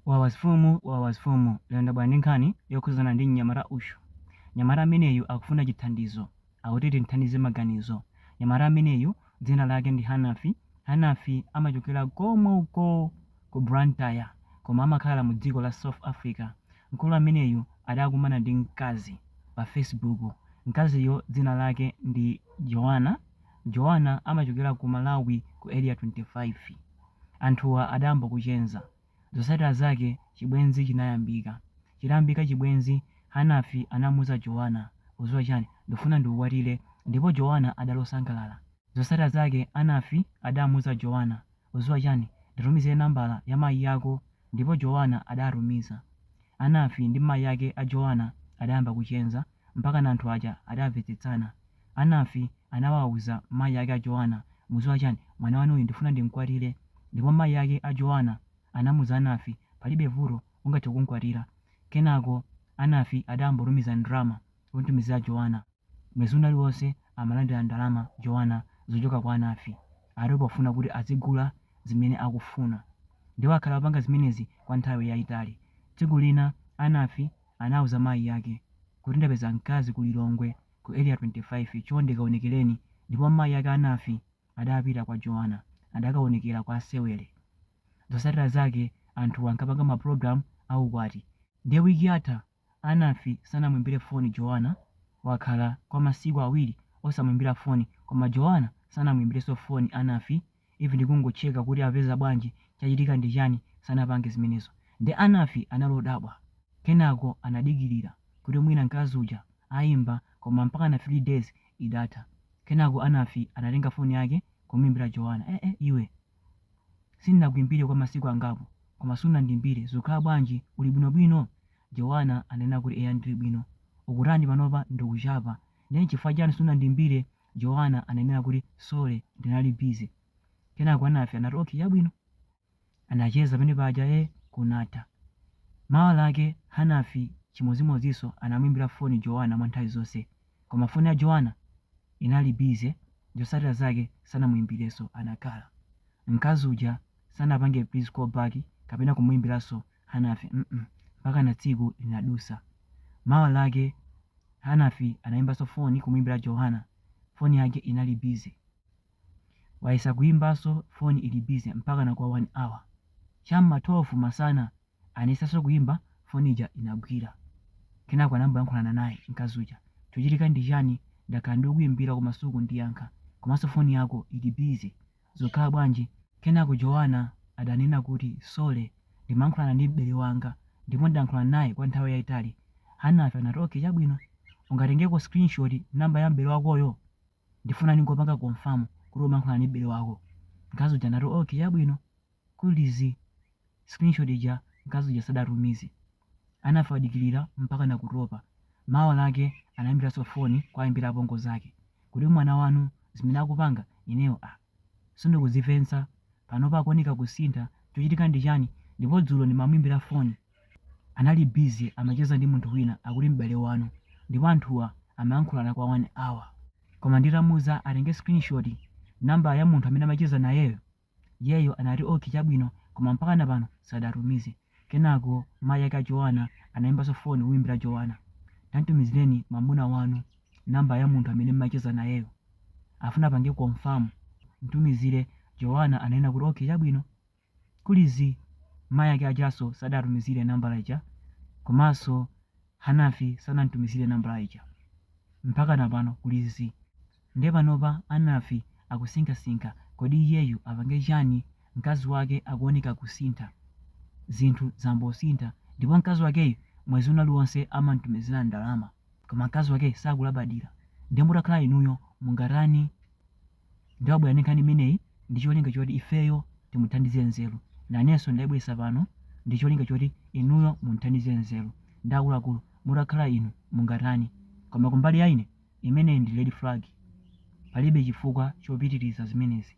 wawazifumu lero ndabwera ndi nkhani yokhuzana ndi mnyamata Ushu. Mnyamata ameneyu akufuna chithandizo, akuti tithandize maganizo. Mnyamata ameneyu dzina lake ndi Hanafi. Hanafi amachokera komwe uko ku Blantyre, koma amakhala mu dziko la South Africa. Mkulu ameneyu adakumana ndi mkazi pa Facebook. Mkaziyo dzina lake ndi Joanna. Joanna amachokera ku Malawi ku area 25. Anthuwa adayamba kuchenza. Zotsatira zake chibwenzi chinayambika. Chitayambika chibwenzi, Hanafi anamuza Joanna, uziwa chani, ndifuna ndiukwatire, ndipo Joanna adalosangalala. Zotsatira zake Hanafi adamuza Joanna, uziwa chani, nditumizire nambala ya mayi yako, ndipo Joanna adatumiza. Hanafi ndi mayi yake a Joanna adayamba kuchenza mpaka na anthu aja adamvetsetsana. Hanafi anawawuza mayi yake a Joanna, muziwa chani, mwana wanu uyu ndifuna ndimkwatire, ndipo mayi yake a Joanna anamuza Hanafi, palibe vuto, ungathe kunkwatira. Kenako Hanafi adayamba kutumiza ndalama kutumizira Joanna. Mwezi uliwonse amalandira ndalama Joanna zochoka kwa Hanafi, ali pofuna kuti azigula zimene akufuna. Ndipo akhala apanga zimenezi kwa nthawi yayitali. Tsiku lina Hanafi anawuza mayi yake kuti ndapeza mkazi ku Lilongwe ku area 25, chonde kaonekereni. Ndipo mayi yake Hanafi adapita kwa Joanna, adakaonekera kwa asewere. Zotsatira zake anthu ankapanga maprogramu aukwati. Ndiye wiki yatha Hanafi sanamwimbire foni Joanna, wakhala kwa masiku awiri osamwimbira foni, koma Joanna sanamwimbirenso foni Hanafi, ivi ndikungocheka kuti apeza bwanji chachitika ndi chani, sanapange zimenezo. Ndi Hanafi analodabwa. Kenako anadikirira kuti mwina mkazi uja ayimba, koma mpaka na 3 days idatha. Kenako Hanafi anatenga foni yake kumuimbira Joanna, iwe sindinakuimbire kwa masiku angapo, koma sunandiimbire, zikhala bwanji, uli bwinobwino? Joanna anena kuti eya ndili bwino. Ukutani panopa ndikuchapa, ndiye chifukwa chani sunandiimbire? Joanna ananena kuti sole, ndinali busy. Kenako Hanafi anati okay yabwino, anacheza pene paja kunatha. Mawa lake Hanafi chimozimozinso anamwimbira foni Joanna mwa nthawi zonse, koma foni ya Joanna inali busy. Zotsatira zake sanamwimbirenso, anakhala. Mkazi uja sanapange please call back kapena kumwimbiranso Hanafi mpaka na tsiku linadusa. Mawa lake Hanafi anayimbanso foni kumwimbira Joanna, foni yake inali busy. Waisa kuimbanso foni ili busy mpaka na kwa 1 hour. Chamma 12 masana anisanso kuimba, foni ija inagwira. Kenako anayamba yankhulana naye mkazi uja, chochitika ndi chani, ndakhala ndikuyimbira koma sukundiyankha, komanso foni yako ili busy, zikhala bwanji? Kenako Joanna adanena kuti sole, ndimankhulana ndi m'bale wanga, ndipo ndayankhulana naye kwa nthawi yayitali. Hanafi anati okay chabwino, ungatengeko screenshot namba ya m'bale wakoyo, ndifuna ndingopanga confirm kuti umankhulana ndi m'bale wako. Mkazi uja anati okay chabwino, kulizi screenshot ija mkazi uja sadatumize. Hanafi adikirira mpaka nakutopa. Mawa lake anayimbiranso foni kwa ayimbira apongo zake kuti mwana wanu zimene akupanga ineyo sindikuzimvetsa, panopa akuoneka kusintha, chochitika ndi chani? Ndipo dzulo ndimamwimbira foni anali busy amacheza ndi munthu wina akuti m'bale wanu, ndipo anthuwa amayankhulana kwa 1 hour, koma nditamuza atenge screenshot namba ya munthu amene amacheza nayeyo, yeyo anati okay chabwino, koma mpaka na pano sadatumize. Kenako mayi yake a Joanna anayimbanso foni kuyimbira Joanna, tantumizireni mwamuna wanu namba ya munthu amene mmacheza nayeyo, afuna pange confirm, mtumizire. Joanna anena kuti okay chabwino, kulizi mayi yake ajaso sadatumizire nambala ija, komanso Hanafi sanamtumizire nambala ija mpaka na pano kulizi. Ndiye panopa Hanafi akusinkhasinkha, kodi iyeyu apange chani? Mkazi wake akuoneka kusintha, zinthu zambosintha, ndipo mkazi wakeyu mwezi uliwonse amamtumizira ndalama, koma mkazi wake sakulabadira. Ndiye mutakhala inuyo mungatani? Ndiye wabwera ndi nkhani imeneyi ndi cholinga choti ifeyo timuthandize nzeru, nanenso ndayibwesa pano ndi cholinga choti inuyo munthandize nzeru. Ndi akuluakulu mutakhala inu mungatani? Koma kumbali ya ine imeneyi ndi red flag, palibe chifukwa chopitiriza zimenezi.